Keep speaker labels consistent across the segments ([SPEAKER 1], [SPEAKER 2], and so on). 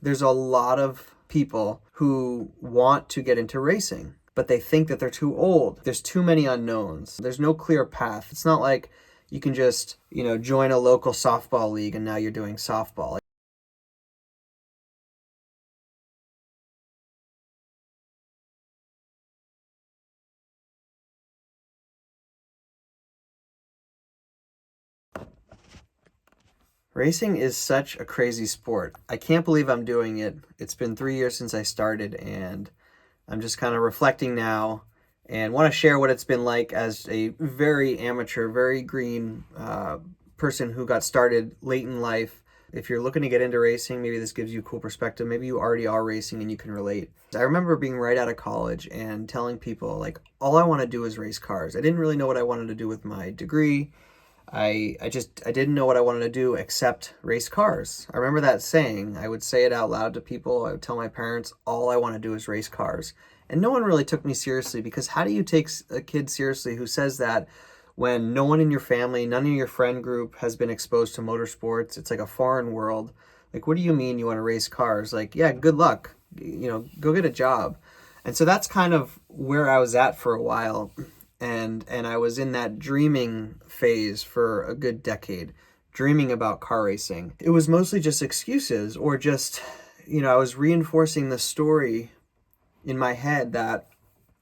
[SPEAKER 1] There's a lot of people who want to get into racing, but they think that they're too old. There's too many unknowns. There's no clear path. It's not like you can just, join a local softball league and now you're doing softball. Racing is such a crazy sport. I can't believe I'm doing it. It's been 3 years since I started, and I'm just kind of reflecting now and want to share what it's been like as a very amateur, very green person who got started late in life. If you're looking to get into racing, maybe this gives you a cool perspective. Maybe you already are racing and you can relate. I remember being right out of college and telling people, like, all I want to do is race cars. I didn't really know what I wanted to do with my degree. I didn't know what I wanted to do except race cars. I remember that saying. I would say it out loud to people. I would tell my parents, all I want to do is race cars. And no one really took me seriously, because how do you take a kid seriously who says that when no one in your family, none of your friend group has been exposed to motorsports? It's like a foreign world. Like, what do you mean you want to race cars? Like, yeah, good luck. Go get a job. And so that's kind of where I was at for a while. And I was in that dreaming phase for a good decade, dreaming about car racing. It was mostly just excuses, or just, I was reinforcing the story in my head that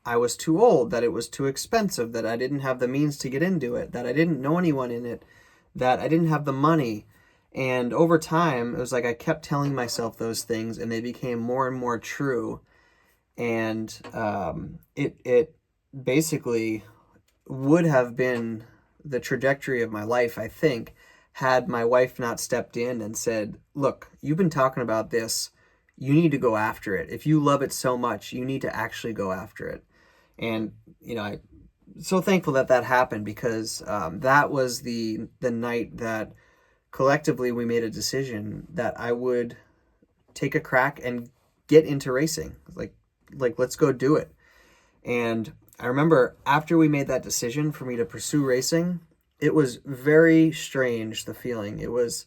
[SPEAKER 1] I was too old, that it was too expensive, that I didn't have the means to get into it, that I didn't know anyone in it, that I didn't have the money. And over time, it was like I kept telling myself those things, and they became more and more true. And it basically would have been the trajectory of my life, I think, had my wife not stepped in and said, look, you've been talking about this. You need to go after it. If you love it so much, you need to actually go after it. And, I'm so thankful that that happened, because that was the night that collectively we made a decision that I would take a crack and get into racing. Like let's go do it. And I remember after we made that decision for me to pursue racing, it was very strange, the feeling. It was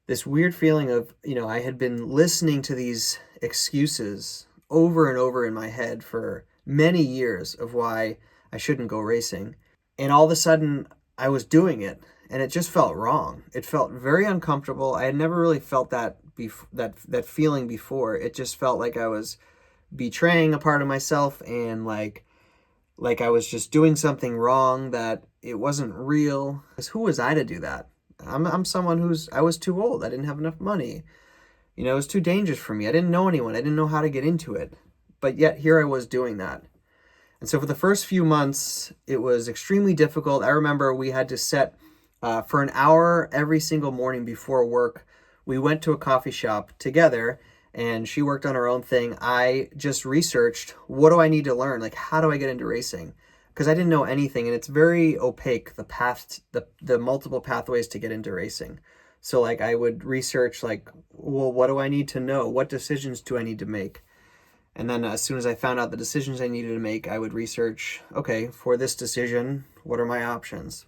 [SPEAKER 1] this weird feeling of, I had been listening to these excuses over and over in my head for many years of why I shouldn't go racing. And all of a sudden, I was doing it, and it just felt wrong. It felt very uncomfortable. I had never really felt that feeling before. It just felt like I was betraying a part of myself, and like I was just doing something wrong, that it wasn't real. Because who was I to do that? I'm someone I was too old. I didn't have enough money. It was too dangerous for me. I didn't know anyone. I didn't know how to get into it. But yet here I was doing that. And so for the first few months, it was extremely difficult. I remember we had to set for an hour every single morning before work. We went to a coffee shop together, and she worked on her own thing. I just researched, what do I need to learn? Like, how do I get into racing? Because I didn't know anything, and it's very opaque, the path, the multiple pathways to get into racing. So like I would research, like, well, what do I need to know? What decisions do I need to make? And then as soon as I found out the decisions I needed to make, I would research, okay, for this decision, what are my options?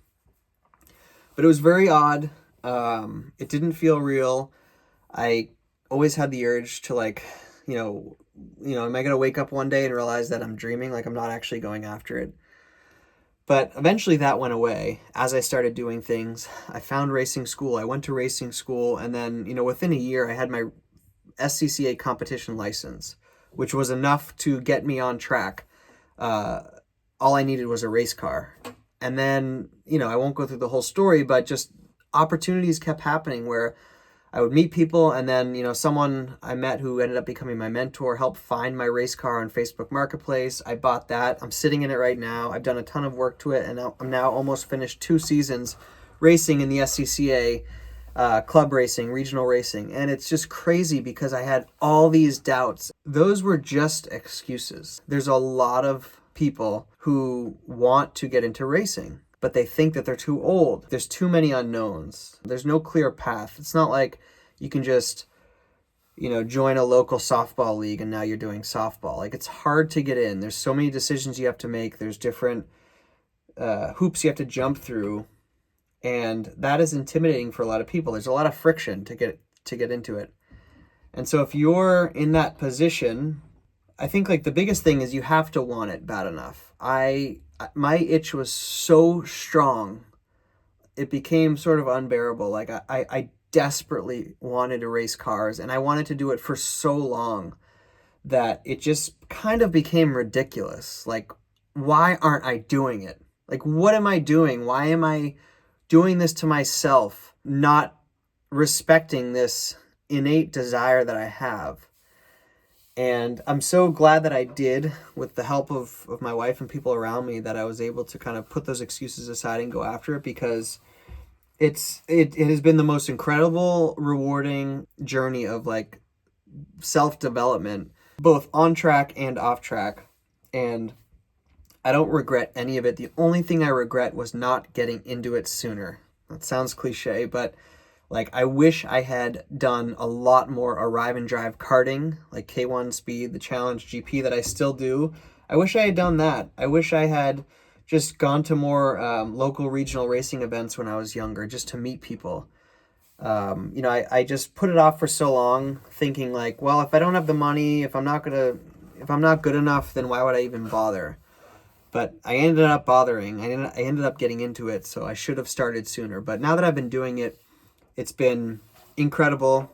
[SPEAKER 1] But it was very odd. It didn't feel real. I always had the urge to, like, am I going to wake up one day and realize that I'm dreaming, like I'm not actually going after it? But eventually that went away as I started doing things. I found racing school. I went to racing school, and then, within a year I had my SCCA competition license, which was enough to get me on track. Uh, all I needed was a race car. And then, I won't go through the whole story, but just opportunities kept happening where I would meet people, and then, someone I met who ended up becoming my mentor helped find my race car on Facebook Marketplace. I bought that. I'm sitting in it right now. I've done a ton of work to it, and I'm now almost finished 2 seasons racing in the SCCA, club racing, regional racing. And it's just crazy because I had all these doubts. Those were just excuses. There's a lot of people who want to get into racing, but they think that they're too old. There's too many unknowns. There's no clear path. It's not like you can just, join a local softball league and now you're doing softball. Like, it's hard to get in. There's so many decisions you have to make. There's different hoops you have to jump through. And that is intimidating for a lot of people. There's a lot of friction to get into it. And so if you're in that position, I think like the biggest thing is you have to want it bad enough. My itch was so strong, it became sort of unbearable. Like I desperately wanted to race cars, and I wanted to do it for so long that it just kind of became ridiculous. Like, why aren't I doing it? Like, what am I doing? Why am I doing this to myself, not respecting this innate desire that I have? And I'm so glad that I did, with the help of my wife and people around me, that I was able to kind of put those excuses aside and go after it, because it has been the most incredible, rewarding journey of like self-development, both on track and off track. And I don't regret any of it. The only thing I regret was not getting into it sooner. That sounds cliche, but like I wish I had done a lot more arrive and drive karting, like K1 Speed, the Challenge GP that I still do. I wish I had done that. I wish I had just gone to more local regional racing events when I was younger, just to meet people. I just put it off for so long, thinking like, well, if I don't have the money, if I'm not good enough, then why would I even bother? But I ended up bothering. I ended up getting into it, so I should have started sooner. But now that I've been doing it, it's been incredible.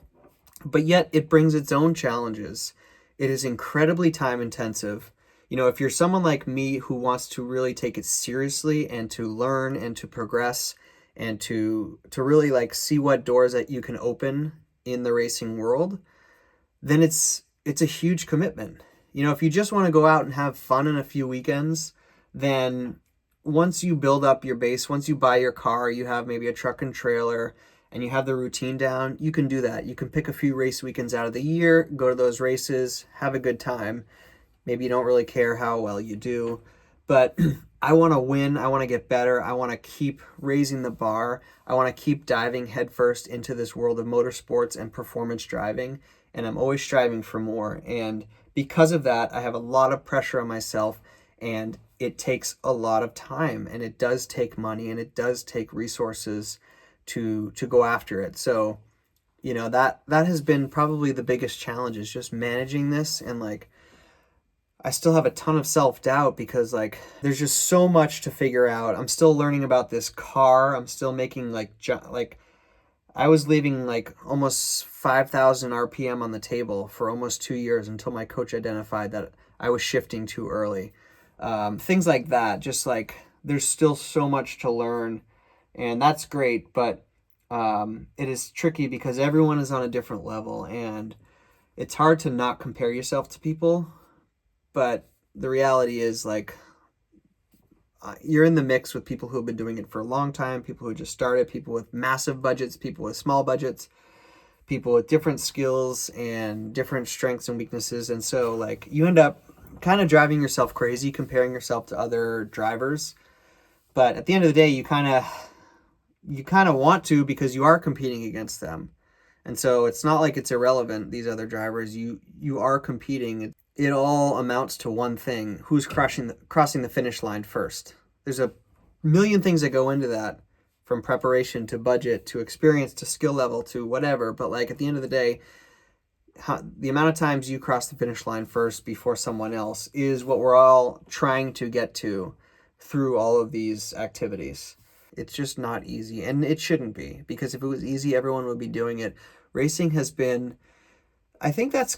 [SPEAKER 1] But yet it brings its own challenges. It is incredibly time intensive. If you're someone like me who wants to really take it seriously and to learn and to progress and to really like see what doors that you can open in the racing world, then it's a huge commitment. If you just want to go out and have fun in a few weekends, then once you build up your base, once you buy your car, you have maybe a truck and trailer, and you have the routine down, you can do that. You can pick a few race weekends out of the year, go to those races, have a good time. Maybe you don't really care how well you do, but I want to win. I want to get better. I want to keep raising the bar. I want to keep diving headfirst into this world of motorsports and performance driving, and I'm always striving for more. And because of that, I have a lot of pressure on myself, and it takes a lot of time, and it does take money, and it does take resources to go after it. So, that has been probably the biggest challenge, is just managing this. And like, I still have a ton of self-doubt because like there's just so much to figure out. I'm still learning about this car. I'm still making like I was leaving like almost 5,000 RPM on the table for almost 2 years until my coach identified that I was shifting too early. Things like that. Just like there's still so much to learn, and that's great, but it is tricky because everyone is on a different level, and it's hard to not compare yourself to people. But the reality is like you're in the mix with people who have been doing it for a long time, people who just started, people with massive budgets, people with small budgets, people with different skills and different strengths and weaknesses. And so like you end up kind of driving yourself crazy, comparing yourself to other drivers. But at the end of the day, you kind of want to, because you are competing against them. And so it's not like it's irrelevant, these other drivers. You are competing. It all amounts to one thing: who's crossing the finish line first. There's a million things that go into that, from preparation to budget to experience to skill level to whatever. But like at the end of the day, the amount of times you cross the finish line first before someone else is what we're all trying to get to through all of these activities. It's just not easy, and it shouldn't be, because if it was easy, everyone would be doing it. Racing has been, I think that's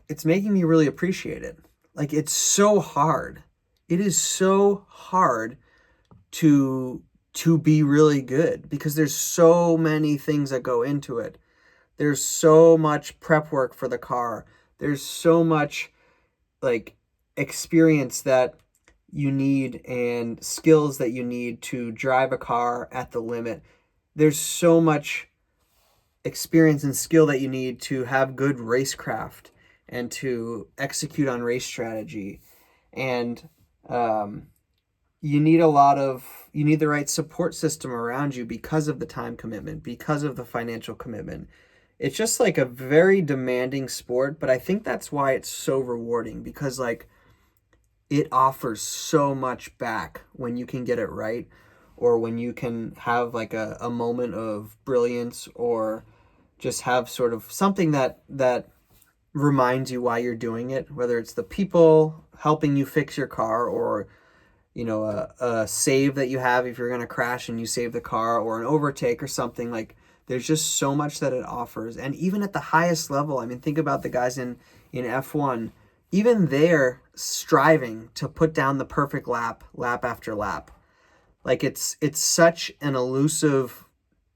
[SPEAKER 1] it's making me really appreciate it. Like, it's so hard. It is so hard to be really good, because there's so many things that go into it. There's so much prep work for the car. There's so much like experience that you need and skills that you need to drive a car at the limit. There's so much experience and skill that you need to have good racecraft and to execute on race strategy. And you need the right support system around you because of the time commitment, because of the financial commitment. It's just like a very demanding sport, but I think that's why it's so rewarding, because like it offers so much back when you can get it right, or when you can have like a moment of brilliance, or just have sort of something that reminds you why you're doing it, whether it's the people helping you fix your car, or a save that you have if you're going to crash and you save the car, or an overtake or something. Like, there's just so much that it offers. And even at the highest level, I mean, think about the guys in F1. Even they're striving to put down the perfect lap after lap. Like, it's such an elusive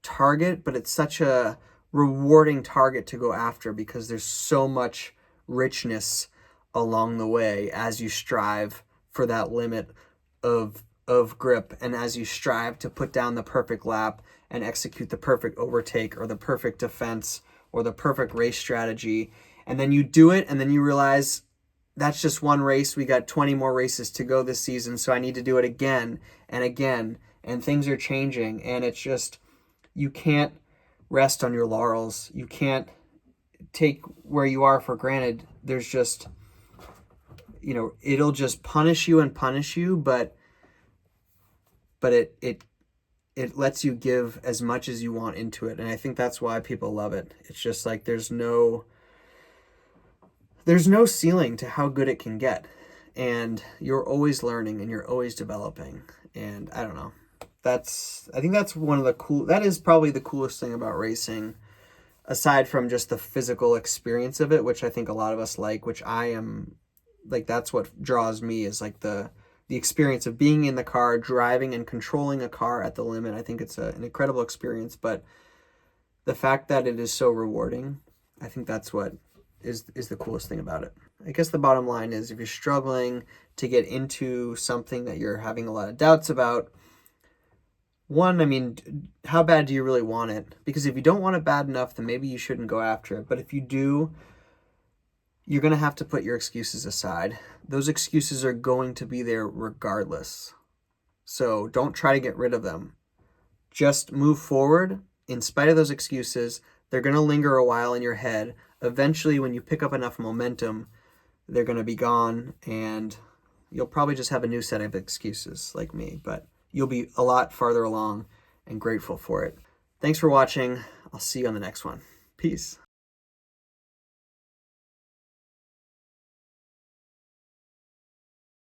[SPEAKER 1] target, but it's such a rewarding target to go after, because there's so much richness along the way as you strive for that limit of grip, and as you strive to put down the perfect lap and execute the perfect overtake or the perfect defense or the perfect race strategy. And then you do it, and then you realize that's just one race. We got 20 more races to go this season, so I need to do it again and again. And things are changing, and it's just, you can't rest on your laurels. You can't take where you are for granted. There's just, it'll just punish you and punish you, but it lets you give as much as you want into it. And I think that's why people love it. It's just like, there's no ceiling to how good it can get. And you're always learning and you're always developing. And I don't know. I think that's that is probably the coolest thing about racing, aside from just the physical experience of it, which I think a lot of us like, which I am, like, that's what draws me, is like the experience of being in the car, driving and controlling a car at the limit. I think it's an incredible experience, but the fact that it is so rewarding, I think that's what is the coolest thing about it. I guess the bottom line is, if you're struggling to get into something that you're having a lot of doubts about, one, I mean, how bad do you really want it? Because if you don't want it bad enough, then maybe you shouldn't go after it. But if you do, you're going to have to put your excuses aside. Those excuses are going to be there regardless. So don't try to get rid of them. Just move forward in spite of those excuses. They're going to linger a while in your head. Eventually, when you pick up enough momentum, they're going to be gone, and you'll probably just have a new set of excuses like me. But you'll be a lot farther along and grateful for it. Thanks for watching. I'll see you on the next one. Peace.